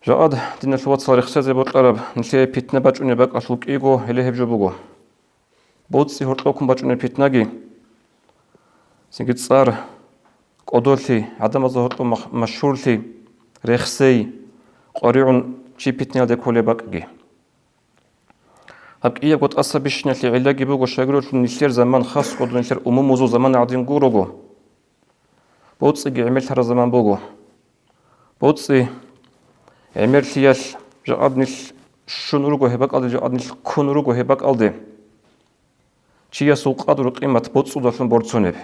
جاد دين الوات صارخ سازي بطلب نسي بيتنا باجوني باك أشلوك إيغو هلي هبجو بوغو بوتسي هرطوكم باجوني بيتناغي سنجد صار قدولتي عدم زهرطو مشهورتي ريخسي قريعون شي بيتنا ديكولي باكغي هبك إيه قد أصا بيشنا لي علاجي بوغو شاقرول نسير زمان خاص قدو نسير أموموزو زمان عدين قوروغو بوتسي عمل ترى زمان بوغو بوتسي عمل ليال جاد نيل شنوروغو هباك ألدي جاد نيل كونوروغو هباك ألدي چيا سوق قادر قيمة بوتسو دافن بورتسونيب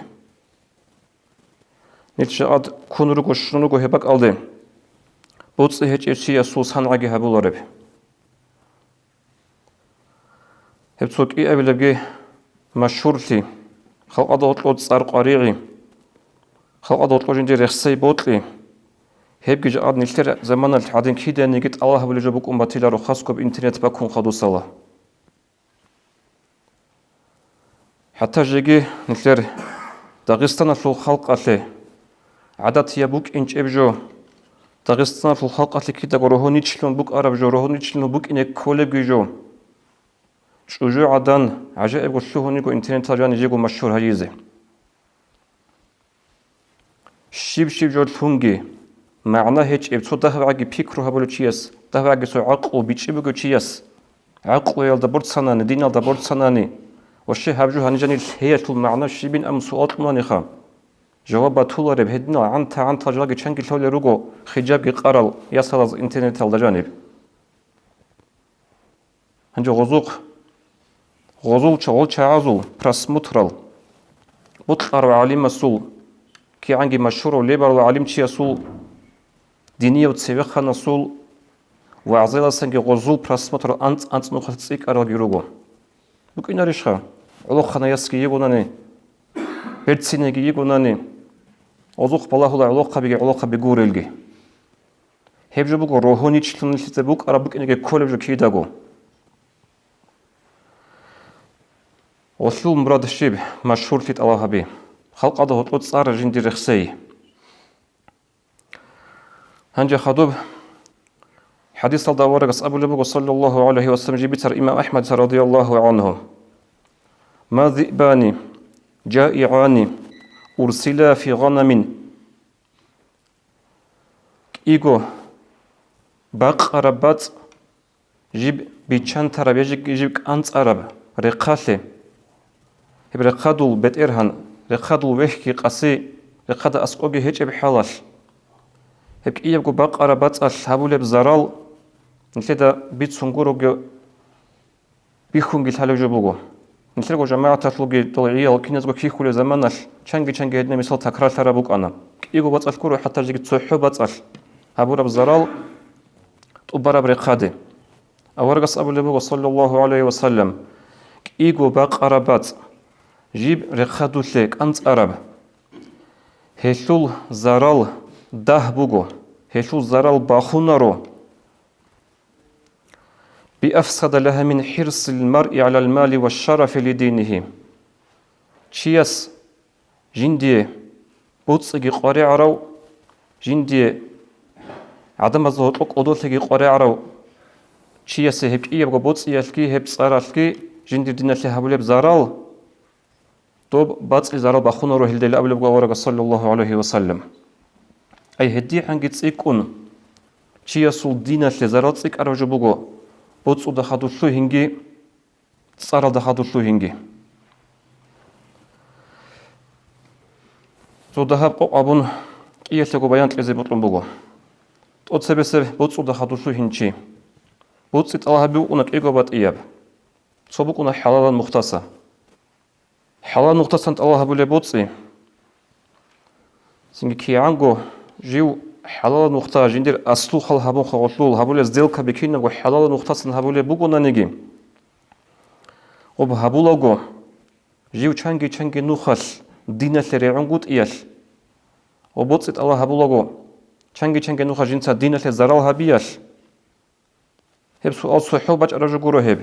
نيل جاد كونوروغو شنوروغو هباك ألدي بوتسي هيچ چيا سو سانعاگي هبولارب هبتوك إيه أبلغي مشهورتي خلق أدوطلو صار قريعي خلق أدوطلو جنجي رخصي بوتلي هبجي جاد نيلتر زمان الحادين كيدا نيجت الله بلجو بك أمتي لارو خاصكو بإنترنت باكون خدو صلاة حتى جيجي نيلتر داغستان في الخلق أتلي عادات يبوك إنش إبجو داغستان في الخلق أتلي كيدا روحو نيتشلون بوك عرب جو روحو نيتشلون بوك إنك كولب جو شجوع عدن عجائب وشوه نيجو إنترنت تاجان يجيجو مشهور هايزي شيب جو الفونجي معناه هيك ابتو دهواجي بيكرو هبلو تشياس دهواجي سو عقل بيتشبغو تشياس عقل يال دبرت سناني دين يال دبرت سناني وشي هبجو هنجاني هي طول معناه شيبين ام سؤال مانيخا جواب طول رب هدنا عن تاجاجي چنگي تول روغو خجاب قرال ياساز انترنت ال جانب هنجو غزول چول چازو просмотрел بطلع عالم مسؤول كي عنجي مشهور وليبر عالم تشياسول دينية وتسويقها نصول وعزيلا سنجي غزول просмотр أنت نقطة سيك أرى جيروغو بكينا ريشها علو خناياسكي يغوناني بيرتسينيجي يغوناني أزوخ بالله لا علوقة بيغوريلجي هبجو بوغو روحوني تشلون لسيت بوك أرى بكينيجي كولبجو كيداغو وصول مراد الشيب مشهور في الله بي خلق هذا هو صار جندي رخصي هنجي خدوب حديث الدوارق أبو لبوغ صلى الله عليه وسلم جبتر إمام أحمد رضي الله عنه ما ذئبان جائعان أرسلا في غنم إيغو باق أربات جيب بيچان تراب يجيب أنت أرب رقاله رقادول بيت إرهان رقادول وحكي قاسي رقاد أسقوغي هيج بحلال هبك إيبقو باق أربات الحابول بزرال نتلدا بيت سنغوروغي بيخونغي الحالوجو بوغو نتلقو جماعة تطلقي طلعية وكينزغو كيخولي زمانال چنگي هدنا مثال تكرار ترابوك أنا إيغو بات الكورو حتى جيك تسوحو بات حابول بزرال تبارا برقادي أورغس أبو لبوغ صلى الله عليه وسلم إيغو باق أربات جيب رقادو لك أنت أرب هشول زرال ده بوغو هشول زرال باخونارو بأفسد لها من حرص المرء على المال والشرف لدينه چياس جندي بوتسغي قوري عرو جندي عدم الزهوطوك أدولتغي قوري عرو چياس هبك إيبغو بوتسيالكي هب صارالكي جندي دينالي هبولي بزرال طب باتس إزارة بخون روح الدل أبل بقى صلى الله عليه وسلم أي هدي عنك تسيكون شيء سول دينة لزارات سيك أرجو بقى باتس ودخلوا شو هنجي صار دخلوا شو هنجي تو ذهب أبون يسلكوا بيان تلزي بطلون بقى تقص بسر باتس ودخلوا شو هنجي باتس الله بيو أنك إيجابات إياب سبقنا حلالا مختصة حلال نقطة الله بولي بوتسي سنجي كيانغو جيو حلال نقطة جندير أصلو خل هبون خغطلول هبولي زدلكا بكينغو حلال نقطة هبولي بوغونا نيجي وب هبولوغو جيو چنگي نوخل دينة لريعنغوت إيال وبوتسيت الله هبولوغو چنگي نوخل جنسا دينة لزرال هبيال هب سؤال صحو باج أرجو غورو هب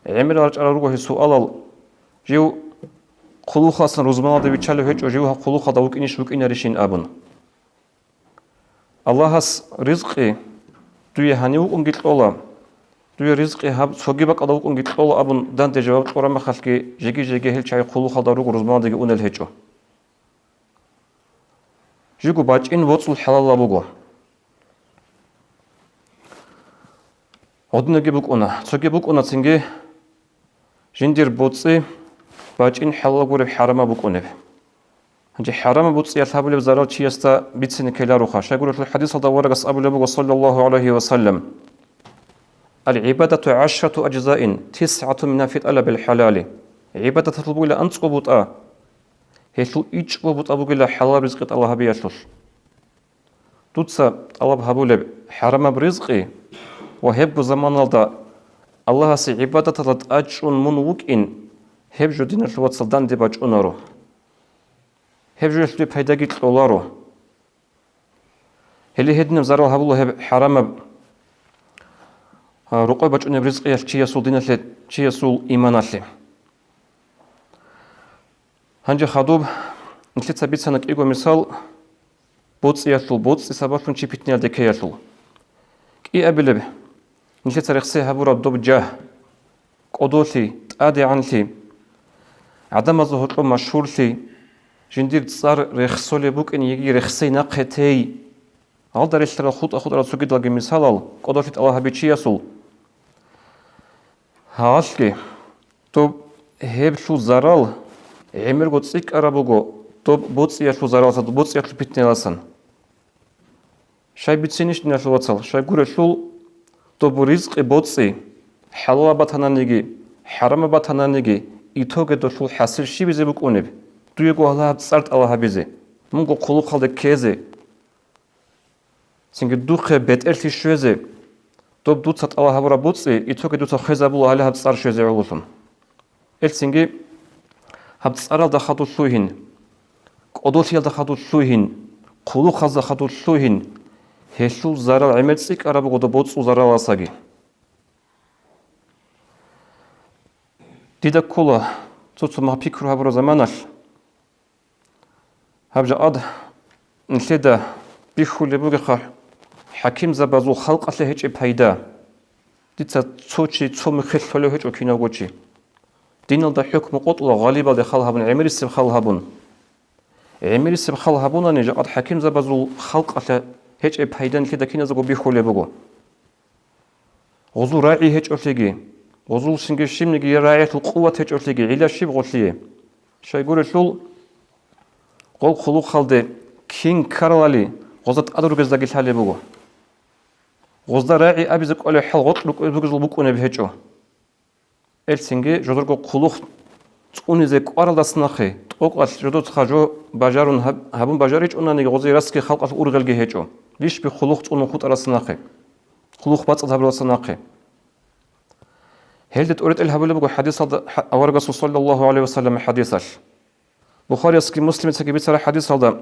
عمر أرجو هي سؤال جيو قلوخ أصلا روزمانا دي بيتشالو هيج وجيوها قلوخ داوك إنيش وك إنيرشين أبن الله هس رزقي дуе хани укун гитлола дуе ризқи хаб согиба када укун гитлола абун данте жаваб орама халки жеги хел чай қулу халдару рузмадыги унел хечо жигу бачин воцул халалла буго однеги букуна соги букуна цинги жиндир боци бачин халалла гуреб харама букунеб هنجي حرام بوتس يلهب لي بزارات شيستا بيتسن كيلاروخا شايقول في الحديث هذا ورقة أبو لبوغ صلى الله عليه وسلم العبادة 10 أجزاء 9 منها في طلب الحلال عبادة تطلبوا إلى أنت قبوطا هيتلو إيش قبوط أبو إلى حلال رزق الله بيشلل توتسا طلب هبو لب حرام برزقي وهب زمان الله سي عبادة تطلب من وكين هب جدين الوات صلدان دي باج أنارو هبجوش لي بيداقي تلولارو هلي هدنا بزارو هبولو هب حرام رقوي باجوني برزقيا چي يسول دينا لي چي يسول إيمانا لي هنجي خادوب نتلي تسابيت سنك إيغو مثال بوتس يسول بوتس إساباتون چي بيتنيال ديكي يسول كي أبلب نتلي تاريخسي هبورا دوب جاه قدوثي تآدي عنلي عدم الظهور مشهور لي جندير تصار رخصولي بوك إن يجي رخصي نقطي هل داري شترى خود أخذ على سوق دلقي مثال قدرت الله بيشي يسول هاشكي توب هب شو زرال عمر قد سيك أرابوغو توب بوتس يشو زرال سد بوتس يشو بيتني لسن شاي بيتسينيش نشو وصل شاي قول شو توب رزق بوتسي حلال باتنانيجي حرام باتنانيجي إتوجه دوشو حاصل شي بيزي بوك أونب 두이고 할라 쌀 알라 비제 뭔가 콜로칼데 케제 생게 두케 베트엘티 쉐제 또 두츠 알라 하브라 부츠 이토게 두츠 헤자불 알라 합 쌀 쉐제 올로슨 엘싱게 합 쌀알다 하도 수힌 꼬도시알다 하도 수힌 콜로칼자 하도 수힌 헤슈 자랄 에메츠իկ 아라보고도 부츠 자랄아사기 디다콜라 투츠마 피크로 하브라 자마날 هبجا أد نسيدا بيخولي بوجخ حكيم زبازو خلق أصله هيج بهيدا ديتا تسوتشي تسوم خلفله هيج وكينا وجي دين الله حكم قطع غالبا دخل هبون عمر السب خل هبون عمر السب خل هبون نجا أد حكيم زبازو خلق أصله هيج بهيدا نسيدا كينا زبو بيخولي بوجو غزو راعي هيج أصلي غزو سنجي شيم نجي راعي القوة هيج أصلي علا شيب غصلي شاي يقول شول قول خلوق خالد كين كارلالي غزت أدرج زاجي حالي بقو غزدا راعي أبي زك على حل غط لك زوج البوك ونبهجو السنجي جدرجو خلوق توني زك أرد سناخي أوقات جدود خاجو بجارون هبون بجاريج أننا نيجي راسكي خلق أورجل جهجو ليش بخلوق تونو خط على سناخي خلوق بات أذهب على سناخي هل تريد الهبل بقو حديث أورجا صلى الله عليه وسلم حديثه بخاري اسكي مسلم تكي بيتر حديث هذا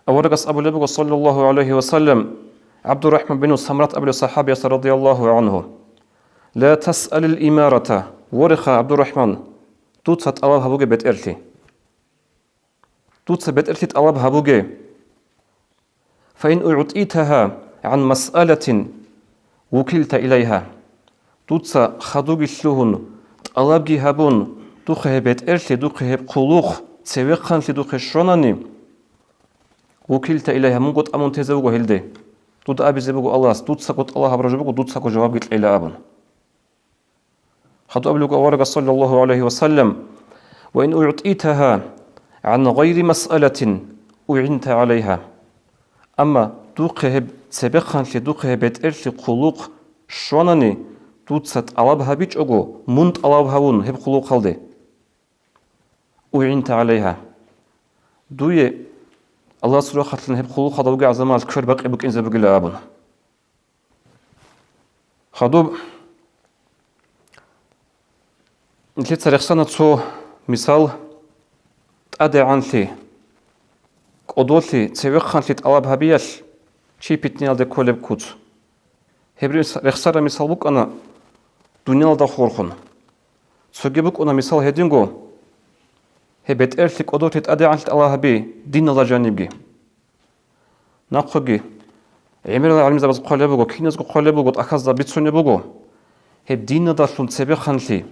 أورقس أبو لبق صلى الله عليه وسلم عبد الرحمن بن سمرة أبو الصحابة رضي الله عنه لا تسأل الإمارة ورخ عبد الرحمن توتت الله هبوجي بيت إرتي توتت بيت إرتي الله هبوجي فإن أعطيتها عن مسألة وكلت إليها توتت خدوجي شلون طلبجي هبون دوخه بيت إرتي دوخه بقلوخ سويقان لدوخه شروناني وكلت إليها من قد أمون تزوجه هلدي تود أبي زبوج الله تود سقط الله برجبوج تود سقط جواب قلت إلى أبن خدوا أبلغ ورقة صلى الله عليه وسلم وإن أعطيتها عن غير مسألة أعنت عليها أما دوخه سبقان لدوخه بيت إرتي قلوخ شروناني تود سات الله بيج أجو منت الله هون هب قلوخ هلدي أعنت عليها دوية الله سبحانه وتعالى هب خلوق هذا وجع زمان الكفر بقى بك إنزل بقول أبونا خدوب نتلي تاريخ سنة تو مثال تأدي عن لي قدوتي تسويق عن لي تقلب هبيش شيء بيتني على كل بكوت هبري رخصة مثال بك أنا دنيا على خورخن سجبك أنا مثال هدينغو هبت إرثك قدرت أدعى عن الله بي دين الله جانبي نقصي Эмерла алимза баз қолебуго, кинезго қолебуго, ахазда битсунебуго. Хеб динада сун цебе ханли.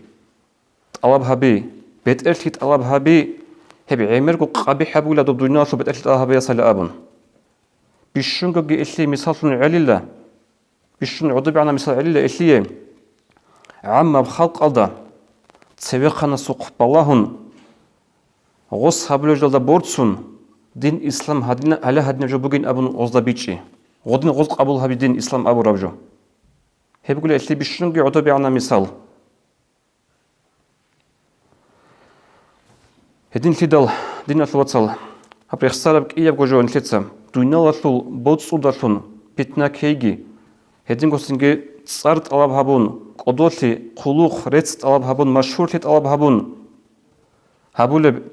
Алабхаби, бет эрхит алабхаби. Хеб эмерго қаби хабула до дуйнасу бет эрхит алабхаби ясали абун. Бишшунго ги элли мисал сун алилла. Бишшун удуби ана мисал алилла эллие. Амма бхалқ алда. Цебе хана суқып балахун. Ғос хабулу жалда бордсун. Дин ислам хадина аля хадина жо бугин абун озда бичи. Ғодин ғоз қабул хаби дин ислам абу рабжо. Хебгуле элли бишшунги удуби ана мисал. Хедин лидал дин атлвацал. Апрехсараб ияб гожо инлица. Дуйналатлул бодсудалун питна кейги. Хедин госинге царт алабхабун, қодоли, қулуқ, рецт алабхабун, машхурлит алабхабун. Хабуле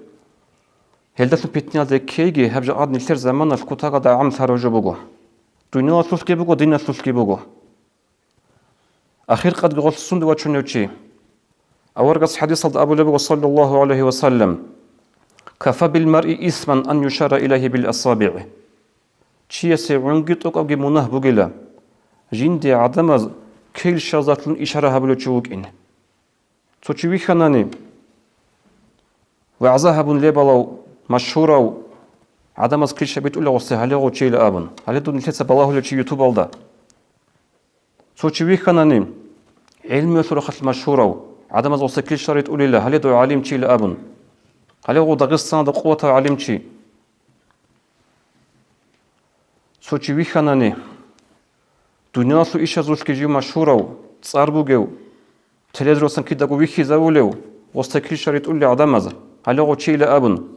хелдатлун питнялде кейги хабжа ад нилтер замана кутага да ам сарожо буго. Дуйналатлулки буго, динатлулки буго. Ахир қад ғолсунду вачуневчи. Аваргас хадис алд Абу Лабу саллаллаху алейхи ва саллям. Кафа бил мар'i исман ан юшара илайхи бил асаби'i. Чиясе унгиток авги мунах бугила. Жинде адамаз кейл шазатлун ишара хабулу чугин. Цочивиханани. Ва азахабун лебалау машхурау. Адамаз кейл шабит ула госе халего чейл абун. Халедун летса балахулу чи ютуб алда. Цочивиханани. Илми сурахат машхурау. Адамаз госе кейл шарит улила халеду алим чейл абун. Халего Дагыстан да қуата алим чи. Цочивиханани. Дуйналу иша зулки жив машхурау, цар бугев, телезросан кидагу вихи завулев, остакил шарит улли адамаз, халего чейла абун.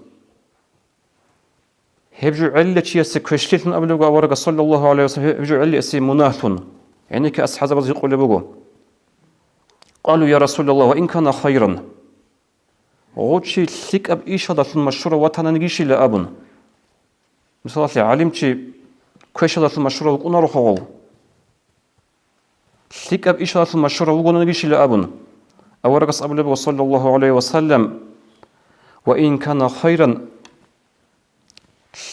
Хебжу алли чиясе көшлитн абулуга аварга саллаллаху алейхи ва саллям, хебжу алли аси мунахтун. Яники асхазабаз йқуле бугу. Қалу я Расулаллах, ва инкана хайран. Очи лик аб иша датлун машхура ватанан гишиле абун. Мисалатли алимчи көша датлун машхура вукунару хоғол. ليك أب إشارة المشهورة وقلنا نجيش إلى أبن أورقص أبو لبو صلى الله عليه وسلم وإن كان خيرا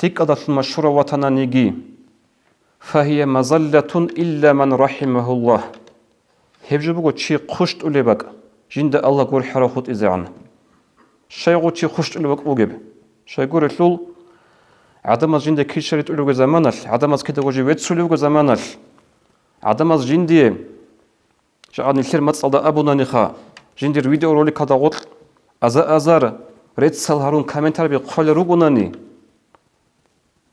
ليك أدت المشهورة وتنانيجي فهي مزلة إلا من رحمه الله هبجو بقول شيء خشت أوليبك جند الله قول حرخوت إزعان شيء قول شيء خشت أوليبك أوجب شيء قول لول عدم جند كل شريط أوليبك زمانل عدم كده وجي ويتسوليبك زمانل عدم جندي شغال نلتر متصل أبونا نخا جندير فيديو روليك هذا غطل أزار ريت سالهارون كومنتار بيقول روبوناني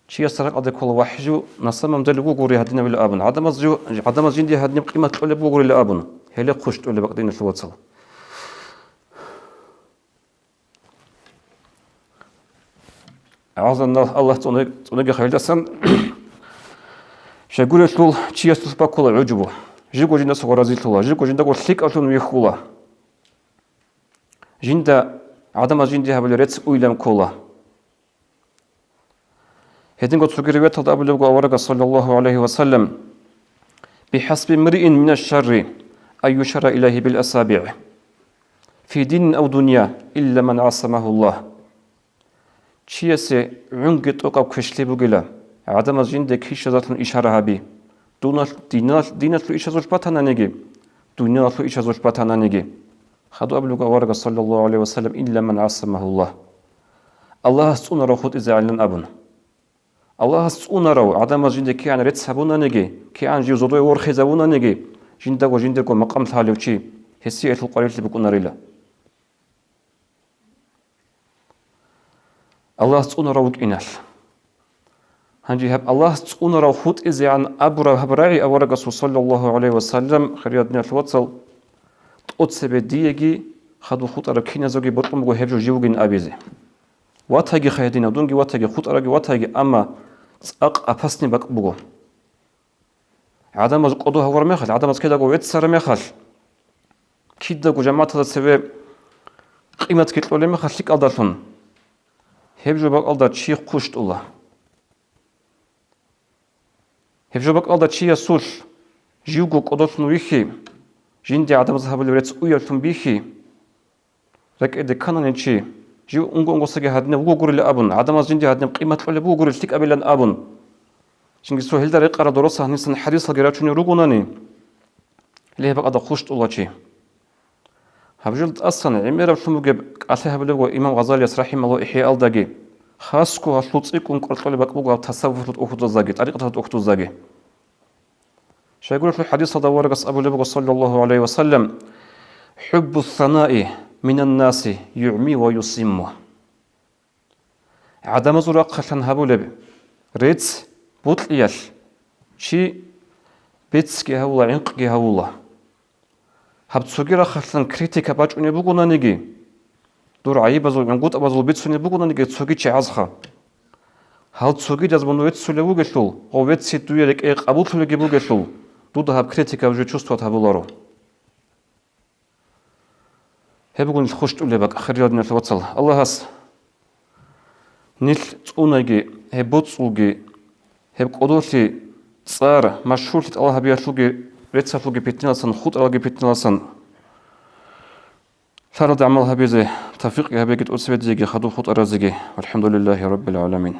شيء سرق هذا كل واحد نصمم دلوا قوري هدينا بالأبن عدم جندي هدني بقيمة كل بقوري الأبن هلا خشت ولا بقدين الوصل أعوذ الله تونج خير سن شغول لول شيء سباكولا عجبه جيكو جندا سغرازيتولا جيكو جندا قول ليك أتون ويخولا جندا عدم جندي هبل ريتس أويلم كولا هدين قد سكريت هذا أبو لبقى ورقة صلى الله عليه وسلم بحسب امرئ من الشر أن يشر إليه بالأصابع في دين أو دنيا إلا من عصمه الله شيء عنقت أقاب كشلي بقلا عدم جندي كيش ذات إشارة بي دينات لو إيش أزوج باتنا نجي دنيا لو إيش أزوج باتنا نجي خدوا أبلغ ورقة صلى الله عليه وسلم إلا من عصمه الله الله سؤنا روخوت إذا علن أبن الله سؤنا رو عدم جندي كي عن ريت سبونا نجي كي عن جي زودوي ورخي زبونا نجي جندك مقام ثالوشي هسيئة القريب اللي بكون ريلا الله سؤنا روك إنال هنجي هب الله سؤنا روخوت إذا عن أبرا هبراعي أورقة صلى الله عليه وسلم خريادنا الوصل تقصب ديجي خدو خوت أركينا زوجي بطلم جو هبجو جيوجين أبيزي واتهجي خيادينا دونجي واتهجي خوت أرجي واتهجي أما أفسني بق بقو عدم قدوه ور مخل عدم كده جو يتسر مخل كده جو جماعة السبب قيمة كتلو لي مخل لك أدرتون هبجو بق أدر شيء قشت الله هبجو بق أدر شيء سول جيوجو قدوتن ويخي جندي عدم ذهب لوريتس أويلتم بيخي لك إذا كان نشي جو أنغو سجى هدنا وجوري لأبون عدم جندي هدنا قيمة ولا وجوري لك أبلان أبون çünkü sohil de rekara dorosa nisan hadis algeraçuni rugunani ليه بقى ده خشت الله شيء هبجلد أصلا عمير بشمو جب قاله بلغو إمام غزالي رحمه الله إحياء الدقي خاصكو هشلوتسيكم قرطولي بقبوغا تصوف أخت الزاجي طريقة أخت الزاجي شيقول في الحديث هذا ورقص أبو لبغ صلى الله عليه وسلم حب الثناء من الناس يعمي ويصم عدم زرق خلن هبو لب ريتس بوتليال شي بيتسكي هولا عنقي هولا هبتسوغيرا خلن كريتيكا باج أني بغونا نيجي دور عيب أزول عنقود أبزول بيتسوني بغونا نيجي تسوغي تشي عزخا هل تسوغي جازبونو ويتسولي وغشلول أو ويتسي دويرك إيق أبو تلوغي بغشلول دودا هب كريتيكا وجو чувствовать هبولارو هبغون الخشت أولي بك أخر يادنا الوصل الله هس نيل توناجي هبوتسوغي هب قدوشي صار مشهور الله هبياشوغي ريتسافوغي بيتنالسن خود ألاغي بيتنالسن فرد عمل هبيزي توفيق هبيجت أسوديجي خدو خود أرازيجي والحمد لله رب العالمين